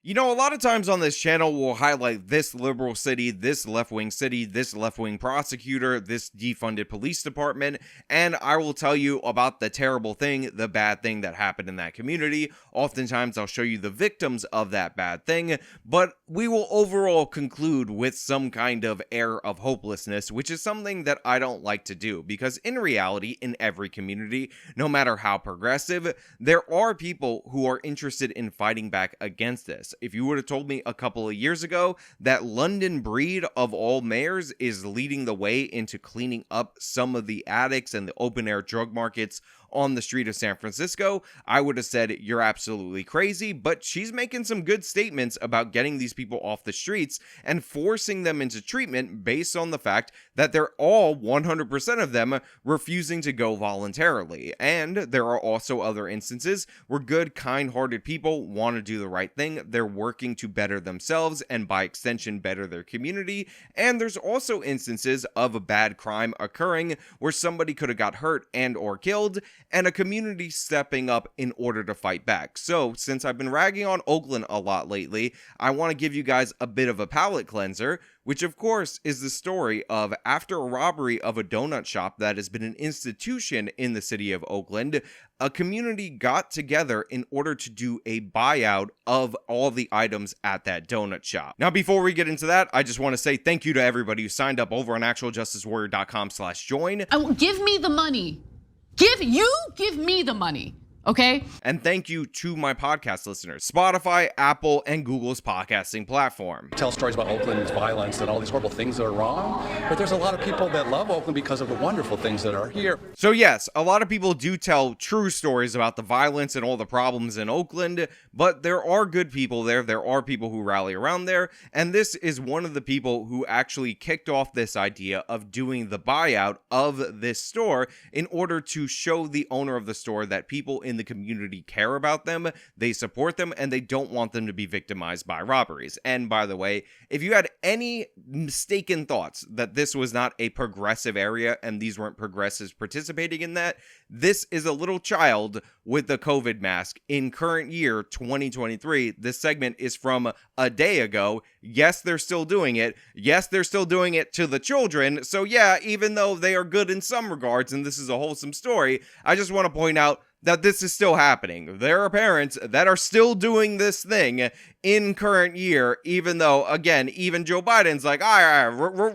You know, a lot of times on this channel, we'll highlight this liberal city, this left-wing prosecutor, this defunded police department, and I will tell you about the terrible thing, the bad thing that happened in that community. Oftentimes, I'll show you the victims of that bad thing, but we will overall conclude with some kind of air of hopelessness, which is something that I don't like to do, because in reality, in every community, no matter how progressive, there are people who are interested in fighting back against this. If you would have told me a couple of years ago that London Breed of all mayors is leading the way into cleaning up some of the addicts and the open air drug markets on the street of San Francisco, I would have said you're absolutely crazy, but she's making some good statements about getting these people off the streets and forcing them into treatment based on the fact that they're all 100% of them refusing to go voluntarily. And there are also other instances where good, kind-hearted people want to do the right thing. They're working to better themselves and by extension better their community. And there's also instances of a bad crime occurring where somebody could have got hurt and or killed, and a community stepping up in order to fight back. So, since I've been ragging on Oakland a lot lately, I want to give you guys a bit of a palate cleanser, which of course is the story of after a robbery of a donut shop that has been an institution in the city of Oakland, a community got together in order to do a buyout of all the items at that donut shop. Now, before we get into that, I just want to say thank you to everybody who signed up over on actualjusticewarrior.com/join. Give me the money. Give me the money, okay? And thank you to my podcast listeners, Spotify, Apple, and Google's podcasting platform. Tell stories about Oakland's violence and all these horrible things that are wrong, but there's a lot of people that love Oakland because of the wonderful things that are here. So yes, a lot of people do tell true stories about the violence and all the problems in Oakland, but there are good people there. There are people who rally around there, and this is one of the people who actually kicked off this idea of doing the buyout of this store in order to show the owner of the store that people in the community care about them, they support them, and they don't want them to be victimized by robberies. And by the way, if you had any mistaken thoughts that this was not a progressive area and these weren't progressives participating in that, this is a little child with the COVID mask in current year 2023. This segment is from a day ago. Yes, they're still doing it. Yes, they're still doing it to the children. So yeah, even though they are good in some regards and this is a wholesome story, I just want to point out that this is still happening. There are parents that are still doing this thing in current year, even though, again, even Joe Biden's like, all right,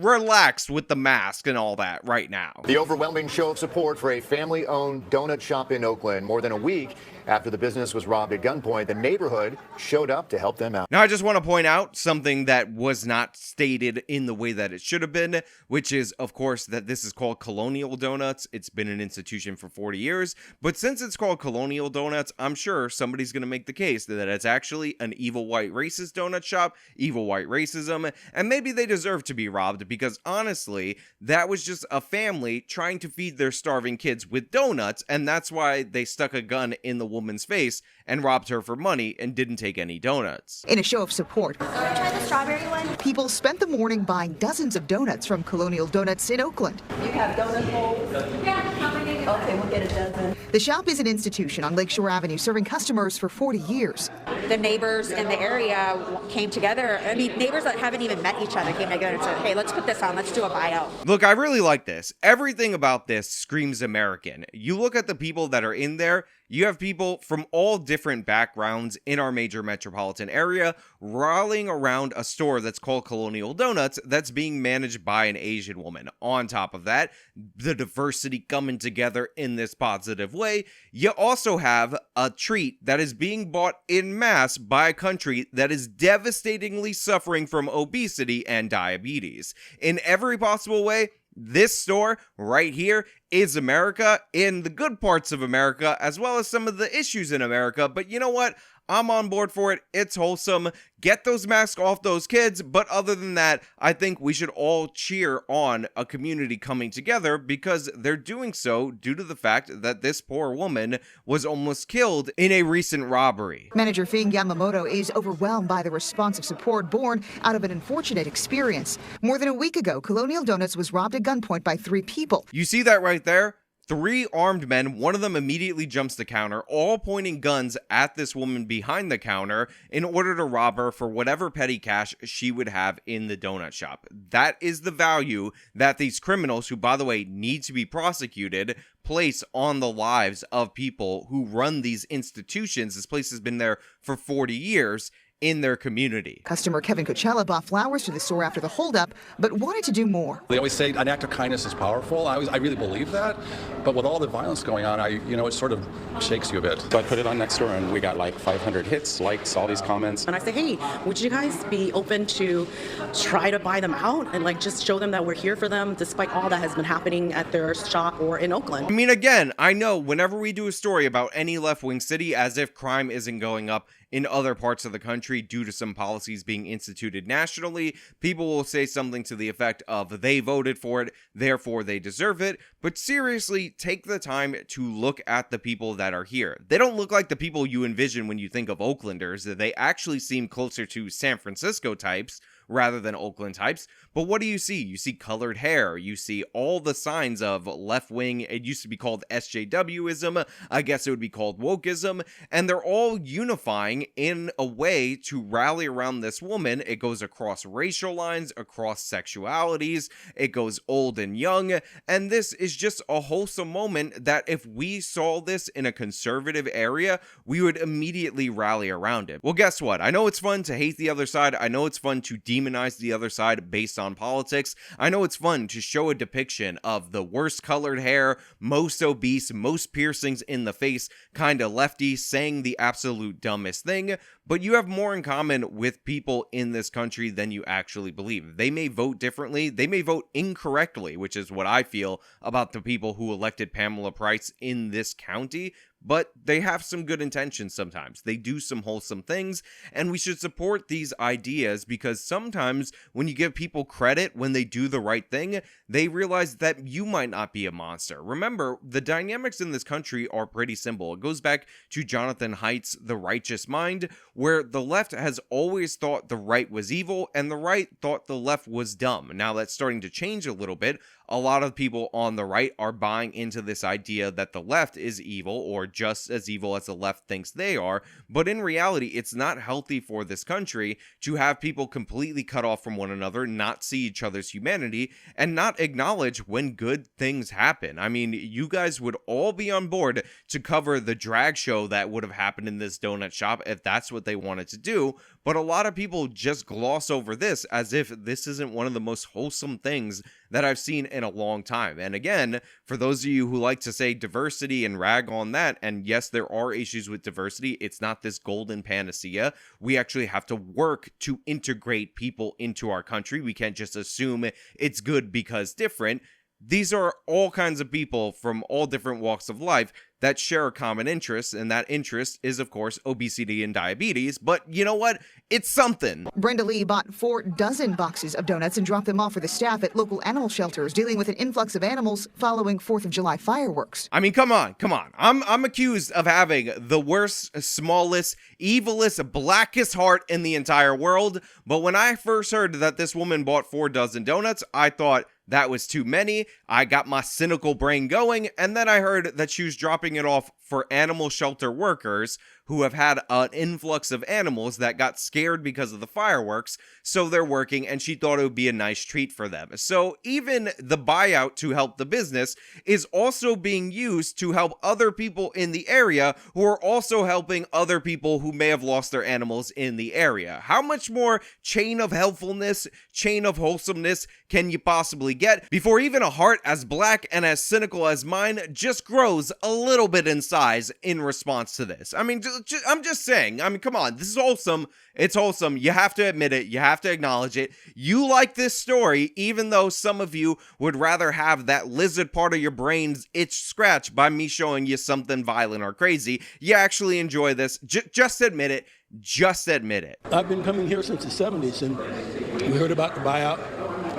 relax with the mask and all that right now. The overwhelming show of support for a family-owned donut shop in Oakland. More than a week after the business was robbed at gunpoint, the neighborhood showed up to help them out. Now, I just want to point out something that was not stated in the way that it should have been, which is, of course, that this is called Colonial Donuts. It's been an institution for 40 years, but since it's called Colonial Donuts, I'm sure somebody's going to make the case that it's actually an evil white racist donut shop, evil white racism, and maybe they deserve to be robbed because honestly, that was just a family trying to feed their starving kids with donuts, and that's why they stuck a gun in the woman's face and robbed her for money and didn't take any donuts. In a show of support, try the strawberry one. People spent the morning buying dozens of donuts from Colonial Donuts in Oakland. You have donut holes? Yeah, how many? Okay, we'll get a dozen. The shop is an institution on Lakeshore Avenue serving customers for 40 years. The neighbors in the area came together. I mean, neighbors that haven't even met each other came together and said, hey, let's put this on. Let's do a buyout. Look, I really like this. Everything about this screams American. You look at the people that are in there, you have people from all different backgrounds in our major metropolitan area rallying around a store that's called Colonial Donuts that's being managed by an Asian woman. On top of that, the diversity coming together in this positive way, you also have a treat that is being bought in mass by a country that is devastatingly suffering from obesity and diabetes. In every possible way, this store right here is America in the good parts of America, as well as some of the issues in America. But you know what? I'm on board for it. It's wholesome. Get those masks off those kids. But other than that, I think we should all cheer on a community coming together because they're doing so due to the fact that this poor woman was almost killed in a recent robbery. Manager Fing Yamamoto is overwhelmed by the response of support born out of an unfortunate experience. More than a week ago, Colonial Donuts was robbed at gunpoint by 3 people. You see that right there? 3 armed men, one of them immediately jumps the counter, all pointing guns at this woman behind the counter in order to rob her for whatever petty cash she would have in the donut shop. That is the value that these criminals, who by the way need to be prosecuted, place on the lives of people who run these institutions. This place has been there for 40 years. In their community. Customer Kevin Coachella bought flowers to the store after the holdup, but wanted to do more. They always say an act of kindness is powerful. I really believe that, but with all the violence going on, it sort of shakes you a bit. So I put it on next door, and we got like 500 hits, likes, all these comments. And I say, hey, would you guys be open to try to buy them out and just show them that we're here for them, despite all that has been happening at their shop or in Oakland? I mean, again, I know whenever we do a story about any left-wing city, as if crime isn't going up in other parts of the country due to some policies being instituted nationally, people will say something to the effect of they voted for it, therefore they deserve it. But seriously, take the time to look at the people that are here. They don't look like the people you envision when you think of Oaklanders. They actually seem closer to San Francisco types rather than Oakland types. But what do you see? You see colored hair. You see all the signs of left-wing. It used to be called SJWism. I guess it would be called wokeism. And they're all unifying in a way to rally around this woman. It goes across racial lines, across sexualities. It goes old and young. And this is just a wholesome moment that if we saw this in a conservative area, we would immediately rally around it. Well, guess what? I know it's fun to hate the other side. I know it's fun to demonize the other side based on politics. I know it's fun to show a depiction of the worst colored hair, most obese, most piercings in the face, kind of lefty, saying the absolute dumbest thing, but you have more in common with people in this country than you actually believe. They may vote differently, they may vote incorrectly, which is what I feel about the people who elected Pamela Price in this county, but they have some good intentions sometimes. They do some wholesome things, and we should support these ideas because sometimes when you give people credit when they do the right thing, they realize that you might not be a monster. Remember, the dynamics in this country are pretty simple. It goes back to Jonathan Haidt's The Righteous Mind, where the left has always thought the right was evil and the right thought the left was dumb. Now that's starting to change a little bit. A lot of people on the right are buying into this idea that the left is evil or just as evil as the left thinks they are, but in reality, it's not healthy for this country to have people completely cut off from one another, not see each other's humanity, and not acknowledge when good things happen. I mean, you guys would all be on board to cover the drag show that would have happened in this donut shop if that's what they wanted to do, but a lot of people just gloss over this as if this isn't one of the most wholesome things that I've seen in a long time. And again, for those of you who like to say diversity and rag on that, and yes, there are issues with diversity, it's not this golden panacea. We actually have to work to integrate people into our country. We can't just assume it's good because different. These are all kinds of people from all different walks of life that share a common interest, and that interest is, of course, obesity and diabetes. But you know what? It's something. Brenda Lee bought 4 dozen boxes of donuts and dropped them off for the staff at local animal shelters dealing with an influx of animals following 4th of July fireworks. I mean, come on. I'm accused of having the worst, smallest, evilest, blackest heart in the entire world. But when I first heard that this woman bought 4 dozen donuts, I thought, that was too many. I got my cynical brain going, and then I heard that she was dropping it off for animal shelter workers who have had an influx of animals that got scared because of the fireworks, so they're working, and she thought it would be a nice treat for them. So even the buyout to help the business is also being used to help other people in the area who are also helping other people who may have lost their animals in the area. How much more chain of helpfulness, chain of wholesomeness can you possibly get before even a heart as black and as cynical as mine just grows a little bit in size in response to this? I mean, I'm just saying, I mean, come on, this is wholesome. It's wholesome. You have to admit it. You have to acknowledge it. You like this story, even though some of you would rather have that lizard part of your brain's itch scratched by me showing you something violent or crazy. You actually enjoy this. Just admit it. Just admit it. I've been coming here since the 70s, and we heard about the buyout.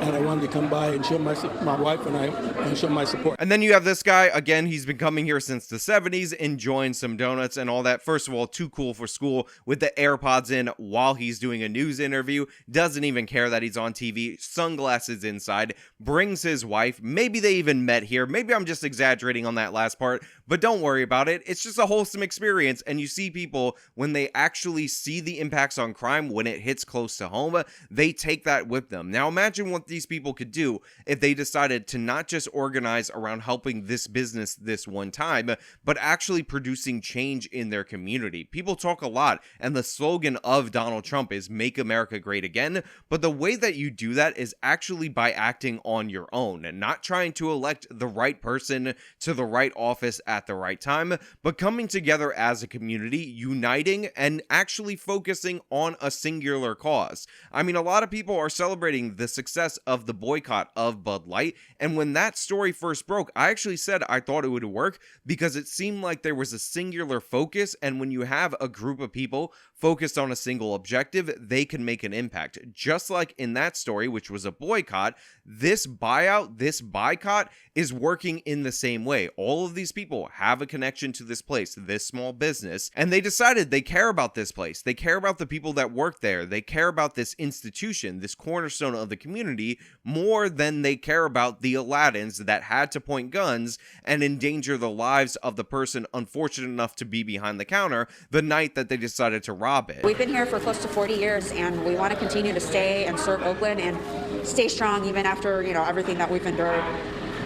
and I wanted to come by and show my wife and I and show my support. And then you have this guy, again, he's been coming here since the 70s, enjoying some donuts and all that. First of all, too cool for school with the AirPods in while he's doing a news interview, doesn't even care that he's on TV, sunglasses inside, brings his wife. Maybe they even met here. Maybe I'm just exaggerating on that last part, but don't worry about it. It's just a wholesome experience, and you see people, when they actually see the impacts on crime, when it hits close to home, they take that with them. Now imagine what these people could do if they decided to not just organize around helping this business this one time, but actually producing change in their community. People talk a lot, and the slogan of Donald Trump is "Make America Great Again," but the way that you do that is actually by acting on your own and not trying to elect the right person to the right office at the right time, but coming together as a community, uniting, and actually focusing on a singular cause. I mean, a lot of people are celebrating the success of the boycott of Bud Light, and when that story first broke, I actually said I thought it would work because it seemed like there was a singular focus, and when you have a group of people focused on a single objective, they can make an impact. Just like in that story, which was a boycott, this buyout, this boycott is working in the same way. All of these people have a connection to this place, this small business, and they decided they care about this place. They care about the people that work there. They care about this institution, this cornerstone of the community, more than they care about the Aladdins that had to point guns and endanger the lives of the person unfortunate enough to be behind the counter the night that they decided to rob it. We've been here for close to 40 years, and we want to continue to stay and serve Oakland and stay strong even after, everything that we've endured.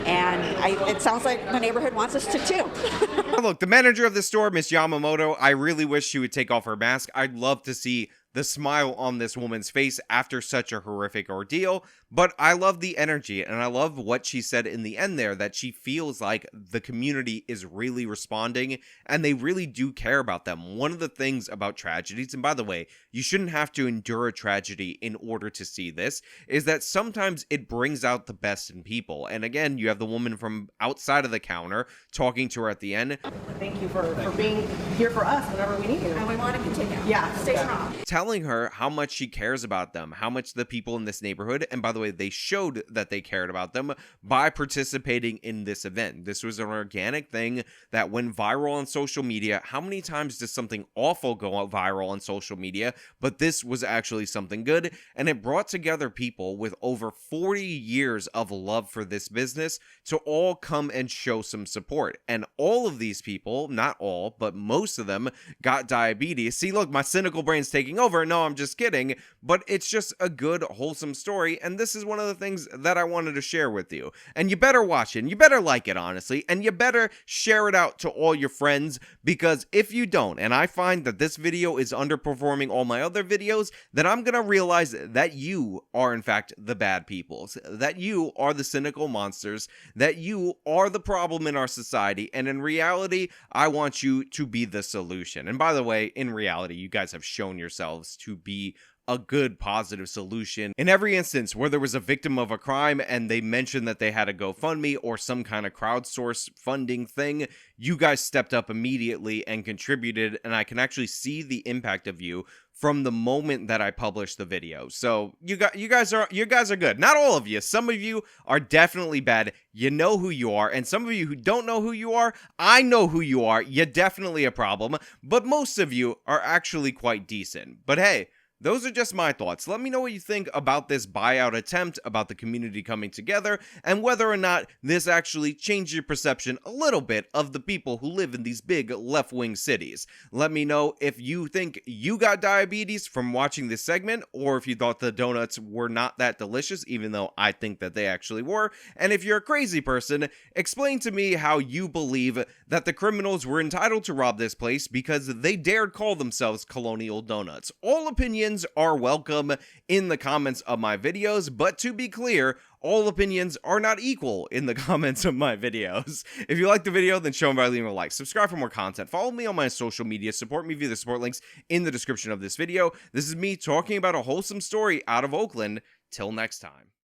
And it sounds like the neighborhood wants us to too. Look, the manager of the store, Miss Yamamoto, I really wish she would take off her mask. I'd love to see the smile on this woman's face after such a horrific ordeal, but I love the energy, and I love what she said in the end there, that she feels like the community is really responding and they really do care about them. One of the things about tragedies, and by the way, you shouldn't have to endure a tragedy in order to see this, is that sometimes it brings out the best in people. And again, you have the woman from outside of the counter talking to her at the end. Thank you for being here for us whenever we need you. And we want to continue. Yeah, stay strong. Telling her how much she cares about them, how much the people in this neighborhood, and by the way, they showed that they cared about them by participating in this event. This was an organic thing that went viral on social media. How many times does something awful go viral on social media? But this was actually something good, and it brought together people with over 40 years of love for this business to all come and show some support. And all of these people, not all, but most of them, got diabetes. See, look, my cynical brain's taking over. No, I'm just kidding, but it's just a good, wholesome story, and this is one of the things that I wanted to share with you. And you better watch it, and you better like it, honestly, and you better share it out to all your friends, because if you don't, and I find that this video is underperforming all my other videos, then I'm gonna realize that you are, in fact, the bad peoples, that you are the cynical monsters, that you are the problem in our society, and in reality, I want you to be the solution. And by the way, in reality, you guys have shown yourselves to be a good, positive solution. In every instance where there was a victim of a crime and they mentioned that they had a GoFundMe or some kind of crowdsource funding thing, you guys stepped up immediately and contributed, and I can actually see the impact of you from the moment that I published the video. So you guys are good. Not all of you. Some of you are definitely bad. You know who you are. And some of you who don't know who you are, I know who you are. You're definitely a problem. But most of you are actually quite decent. But hey, those are just my thoughts. Let me know what you think about this buyout attempt, about the community coming together, and whether or not this actually changed your perception a little bit of the people who live in these big left-wing cities. Let me know if you think you got diabetes from watching this segment, or if you thought the donuts were not that delicious, even though I think that they actually were. And if you're a crazy person, explain to me how you believe that the criminals were entitled to rob this place because they dared call themselves Colonial Donuts. All opinions are welcome in the comments of my videos, but to be clear, all opinions are not equal in the comments of my videos. If you like the video, then show them by leaving a like. Subscribe for more content. Follow me on my social media. Support me via the support links in the description of this video. This is me talking about a wholesome story out of Oakland. Till next time.